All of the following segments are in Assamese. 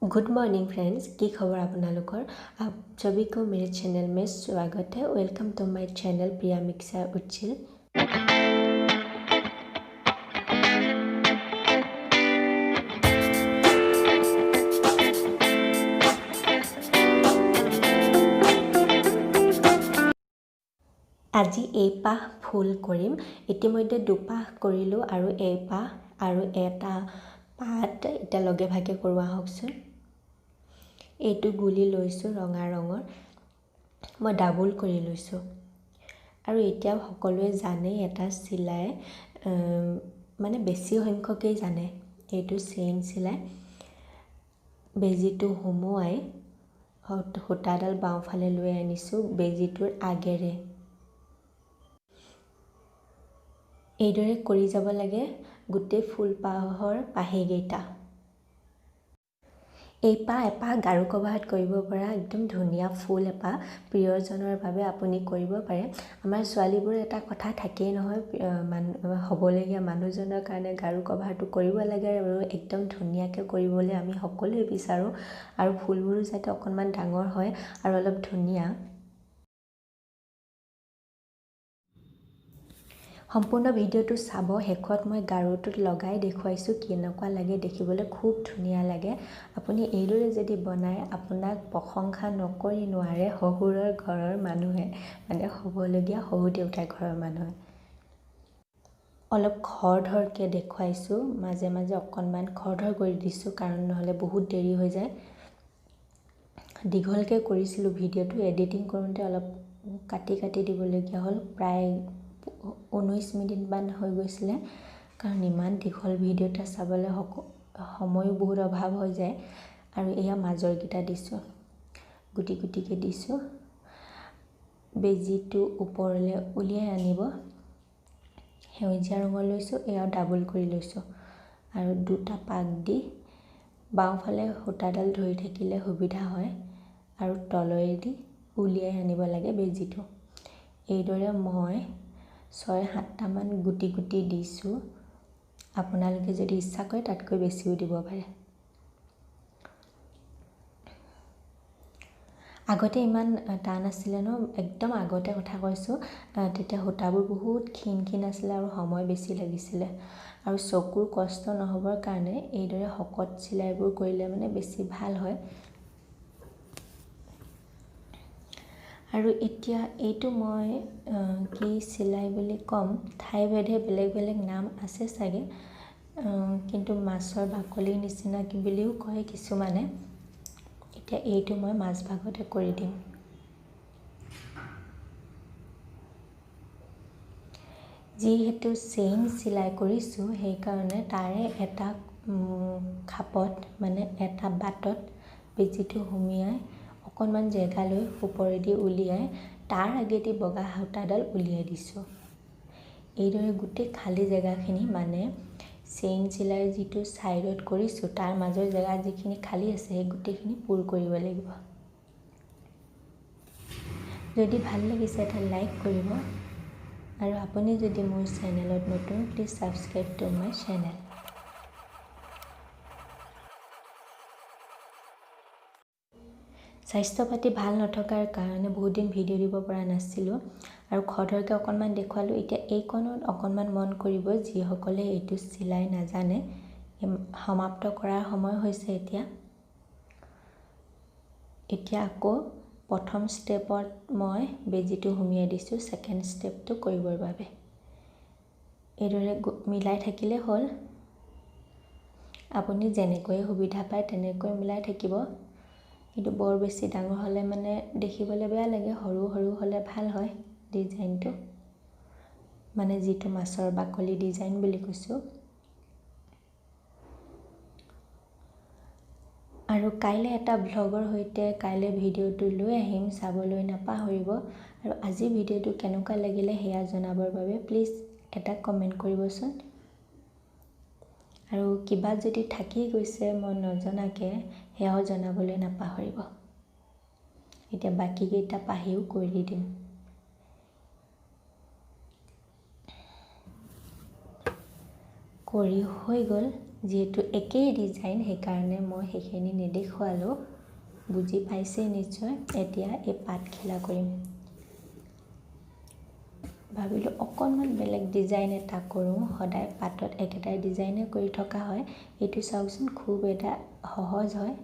गुड मॉर्निंग फ्रेंड्स, की खबर आपनालोकर। आप सभी को मेरे चैनल में स्वागत है। Welcome to my channel Priya mixer Uchil. আজি এপাহ ফুল কৰিম। ইতিমধ্যে দুপাহ কৰিলোঁ আৰু এপাহ আৰু এটা পাত এতিয়া লগে ভাগে কৰোৱা হওকচোন। এইটো গুলি লৈছোঁ ৰঙা ৰঙৰ, মই ডাবল কৰি লৈছোঁ। আৰু এতিয়া সকলোৱে জানে এটা চিলাই মানে বেছি সংখ্যকেই জানে, এইটো চেইন চিলাই। বেজিটো সোমোৱাই সূতাডাল বাওঁফালে লৈ আনিছোঁ বেজিটোৰ আগেৰে। এইদৰে কৰি যাব লাগে গোটেই ফুলপাহৰ পাহিকেইটা। এইপাহ এপাহ গাৰু কভাৰত কৰিব পৰা একদম ধুনীয়া ফুল এপাহ প্ৰিয়জনৰ বাবে আপুনি কৰিব পাৰে। আমাৰ ছোৱালীবোৰৰ এটা কথা থাকেই নহয়, হ'বলগীয়া মানুহজনৰ কাৰণে গাৰু কভাৰটো কৰিব লাগে আৰু একদম ধুনীয়াকৈ কৰিবলৈ আমি সকলোৱে বিচাৰোঁ। আৰু ফুলবোৰো যাতে অকণমান ডাঙৰ হয় আৰু অলপ ধুনীয়া। সম্পূৰ্ণ ভিডিঅ'টো চাব। শেষত মই গাৰুটোত লগাই দেখুৱাইছোঁ কেনেকুৱা লাগে দেখিবলৈ, খুব ধুনীয়া লাগে। আপুনি এইদৰে যদি বনায় আপোনাক প্ৰশংসা নকৰি নোৱাৰে শহুৰৰ ঘৰৰ মানুহে, মানে হ'বলগীয়া শহুৰ দেউতাৰ ঘৰৰ মানুহে। অলপ খৰধৰকৈ দেখুৱাইছোঁ, মাজে মাজে অকণমান খৰধৰ কৰি দিছোঁ কাৰণ নহ'লে বহুত দেৰি হৈ যায়। দীঘলকৈ কৰিছিলোঁ ভিডিঅ'টো, এডিটিং কৰোঁতে অলপ কাটি কাটি দিবলগীয়া হ'ল। প্ৰায় 19 মিনিটমান হৈ গৈছিলে কাৰণ ইমান দীঘল ভিডিঅ' এটা চাবলৈ সময়ো বহুত অভাৱ হৈ যায়। আৰু এয়া মাজৰকেইটা দিছোঁ, গুটি গুটিকৈ দিছোঁ। বেজিটো ওপৰলৈ উলিয়াই আনিব। সেউজীয়া ৰঙৰ লৈছোঁ, এয়াও ডাবল কৰি লৈছোঁ আৰু দুটা পাক দি বাওঁফালে সূতাডাল ধৰি থাকিলে সুবিধা হয় আৰু তলেদি উলিয়াই আনিব লাগে বেজিটো। এইদৰে মই 6-7টামান গুটি গুটি দিছোঁ। আপোনালোকে যদি ইচ্ছা কৰে তাতকৈ বেছিও দিব পাৰে। আগতে ইমান টান আছিলে ন, একদম আগতে কথা কৈছোঁ, তেতিয়া সূতাবোৰ বহুত ক্ষীণ ক্ষীণ আছিলে আৰু সময় বেছি লাগিছিলে। আৰু চকুৰ কষ্ট নহ'বৰ কাৰণে এইদৰে শকত চিলাইবোৰ কৰিলে মানে বেছি ভাল হয়। আৰু এতিয়া এইটো মই কি চিলাই বুলি ক'ম, ঠাইভেদে বেলেগ বেলেগ নাম আছে চাগে, কিন্তু মাছৰ বাকলিৰ নিচিনা বুলিও কয় কিছুমানে। এতিয়া এইটো মই মাজভাগতে কৰি দিম। যিহেতু চেইন চিলাই কৰিছোঁ সেইকাৰণে তাৰে এটা খাপত মানে এটা বাটত বেজিটো সুমিয়াই অকণমান জেগা লৈ ওপৰেদি উলিয়াই তাৰ আগেদি বগা সূতাডাল উলিয়াই দিছোঁ। এইদৰে গোটেই খালী জেগাখিনি মানে চেইন চিলাই যিটো ছাইডত কৰিছোঁ তাৰ মাজৰ জেগা যিখিনি খালী আছে সেই গোটেইখিনি পূৰ কৰিব লাগিব। যদি ভাল লাগিছে এটা লাইক কৰিব আৰু আপুনি যদি মোৰ চেনেলত নতুন, please subscribe to my channel. স্বাস্থ্য পাতি ভাল নথকাৰ কাৰণে বহুত দিন ভিডিঅ' দিব পৰা নাছিলোঁ আৰু খৰধৰকৈ অকণমান দেখুৱালোঁ। এতিয়া এইকণত অকণমান মন কৰিব, যিসকলে এইটো চিলাই নাজানে, সমাপ্ত কৰাৰ সময় হৈছে এতিয়া। এতিয়া আকৌ প্ৰথম ষ্টেপত মই বেজিটো সুমিয়াই দিছোঁ ছেকেণ্ড ষ্টেপটো কৰিবৰ বাবে। এইদৰে মিলাই থাকিলে হ'ল। আপুনি যেনেকৈ সুবিধা পায় তেনেকৈ মিলাই থাকিব, কিন্তু বৰ বেছি ডাঙৰ হ'লে মানে দেখিবলৈ বেয়া লাগে, সৰু সৰু হ'লে ভাল হয় ডিজাইনটো, মানে যিটো মাছৰ বাকলি ডিজাইন বুলি কৈছোঁ। আৰু কাইলৈ এটা ভ্লগৰ সৈতে কাইলৈ ভিডিঅ'টো লৈ আহিম, চাবলৈ নাপাহৰিব। আৰু আজি ভিডিঅ'টো কেনেকুৱা লাগিলে সেয়া জনাবৰ বাবে প্লিজ এটা কমেণ্ট কৰিবচোন। আৰু কিবা যদি থাকি গৈছে মই নজনাকৈ সেয়াও জনাবলৈ নাপাহৰিব। এতিয়া বাকীকেইটা পাহিও কৰি দিম। কৰি হৈ গ'ল। যিহেতু একেই ডিজাইন সেইকাৰণে মই সেইখিনি নেদেখুৱালোঁ। বুজি পাইছেই নিশ্চয়। এতিয়া এই পাতখিলা কৰিম। ভাবিলোঁ অকণমান বেলেগ ডিজাইন এটা কৰোঁ, সদায় পাতত একেটাই ডিজাইনে কৰি থকা হয়। এইটো চাওকচোন খুব এটা সহজ হয়।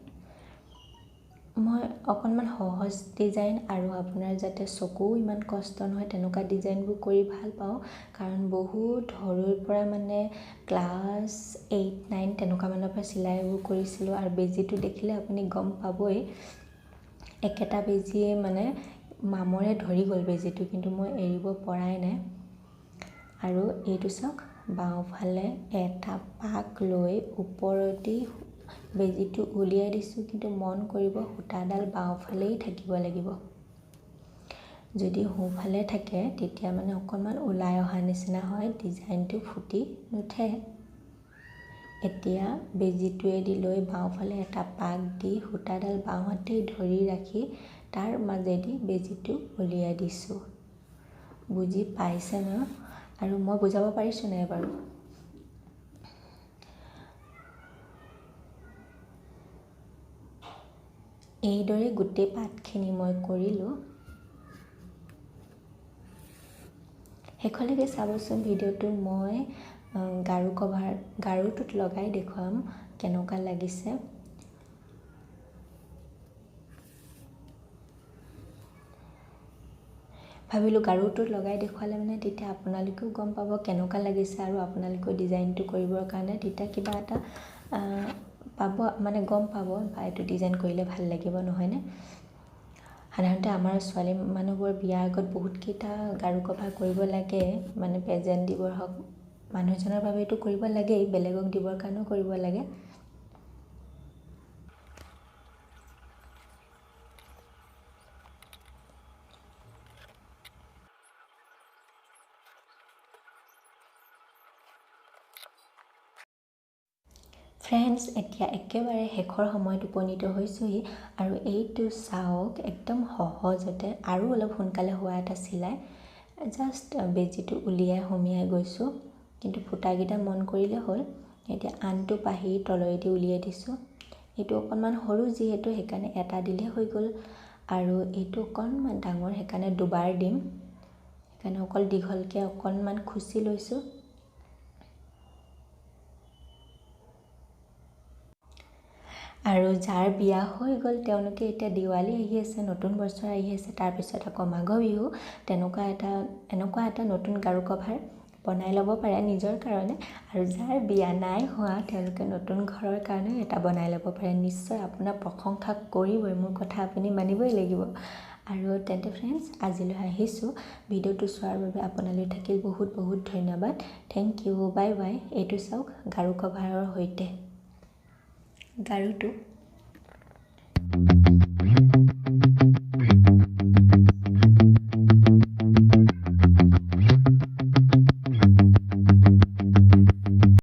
মই অকণমান সহজ ডিজাইন আৰু আপোনাৰ যাতে চকুও ইমান কষ্ট নহয় তেনেকুৱা ডিজাইনবোৰ কৰি ভাল পাওঁ। কাৰণ বহুত সৰুৰ পৰা মানে ক্লাছ 8-9 তেনেকুৱা মানৰ পৰা চিলাইবোৰ কৰিছিলোঁ। আৰু বেজীটো দেখিলে আপুনি গম পাবই, একেটা বেজীয়ে মানে মামৰে ধৰি গ'ল বেজীটো, কিন্তু মই এৰিব পৰাই নাই। আৰু এইটো চাওক, বাওঁফালে এটা পাক লৈ ওপৰতে বেজীটো উলিয়াই দিছোঁ, কিন্তু মন কৰিব সূতাডাল বাওঁফালেই থাকিব লাগিব। যদি সোঁফালে থাকে তেতিয়া মানে অকণমান ওলাই অহা নিচিনা হয়, ডিজাইনটো ফুটি নুঠে। এতিয়া বেজীটোৱেদি লৈ বাওঁফালে এটা পাক দি সূতাডাল বাওঁহাতেই ধৰি ৰাখি তাৰ মাজেদি বেজীটো উলিয়াই দিছোঁ। বুজি পাইছে ন? আৰু মই বুজাব পাৰিছোঁ নাই বাৰু? এইদৰে গোটেই পাতখিনি মই কৰিলোঁ। শেষলৈকে চাবচোন ভিডিঅ'টো। মই গাৰুটোত লগাই দেখুৱাম কেনেকুৱা লাগিছে। ভাবিলোঁ গাৰুটোত লগাই দেখুৱালে মানে তেতিয়া আপোনালোকেও গম পাব কেনেকুৱা লাগিছে, আৰু আপোনালোকেও ডিজাইনটো কৰিবৰ কাৰণে তেতিয়া কিবা এটা পাব, মানে গম পাব বা এইটো ডিজাইন কৰিলে ভাল লাগিব, নহয়নে? সাধাৰণতে আমাৰ ছোৱালী মানুহবোৰৰ বিয়াৰ আগত বহুতকেইটা গাৰু কভাৰ কৰিব লাগে, মানে প্ৰেজেণ্ট দিবৰ হওক, মানুহজনৰ বাবেতো কৰিব লাগেই, বেলেগক দিবৰ কাৰণেও কৰিব লাগে। ফ্ৰেণ্ডছ, এতিয়া একেবাৰে শেষৰ সময়ত উপনীত হৈছোঁহি। আৰু এইটো চাওক, একদম সহজতে আৰু অলপ সোনকালে হোৱা এটা চিলাই। জাষ্ট বেজীটো উলিয়াই সুমিয়াই গৈছোঁ, কিন্তু ফুটাকেইটা মন কৰিলে হ'ল। এতিয়া আনটো পাহি তলেদি উলিয়াই দিছোঁ। এইটো অকণমান সৰু যিহেতু সেইকাৰণে এটা দিলে হৈ গ'ল, আৰু এইটো অকণমান ডাঙৰ সেইকাৰণে দুবাৰ দিম। সেইকাৰণে অকল দীঘলকৈ অকণমান খুচি লৈছোঁ। আৰু যাৰ বিয়া হৈ গ'ল তেওঁলোকে এতিয়া দেৱালী আহি আছে, নতুন বছৰ আহি আছে, তাৰপিছত আকৌ মাঘ বিহু, এনেকুৱা এটা নতুন গাৰু কভাৰ বনাই ল'ব পাৰে নিজৰ কাৰণে। আৰু যাৰ বিয়া নাই হোৱা তেওঁলোকে নতুন ঘৰৰ কাৰণে এটা বনাই ল'ব পাৰে। নিশ্চয় আপোনাৰ প্ৰশংসা কৰিবই, মোৰ কথা আপুনি মানিবই লাগিব। আৰু তেন্তে ফ্ৰেণ্ডছ, আজিলৈ আহিছোঁ। ভিডিঅ'টো চোৱাৰ বাবে আপোনালৈ থাকিল বহুত বহুত ধন্যবাদ। Thank you, bye bye. এইটো চাওক গাৰু কভাৰৰ সৈতে গাৰুটো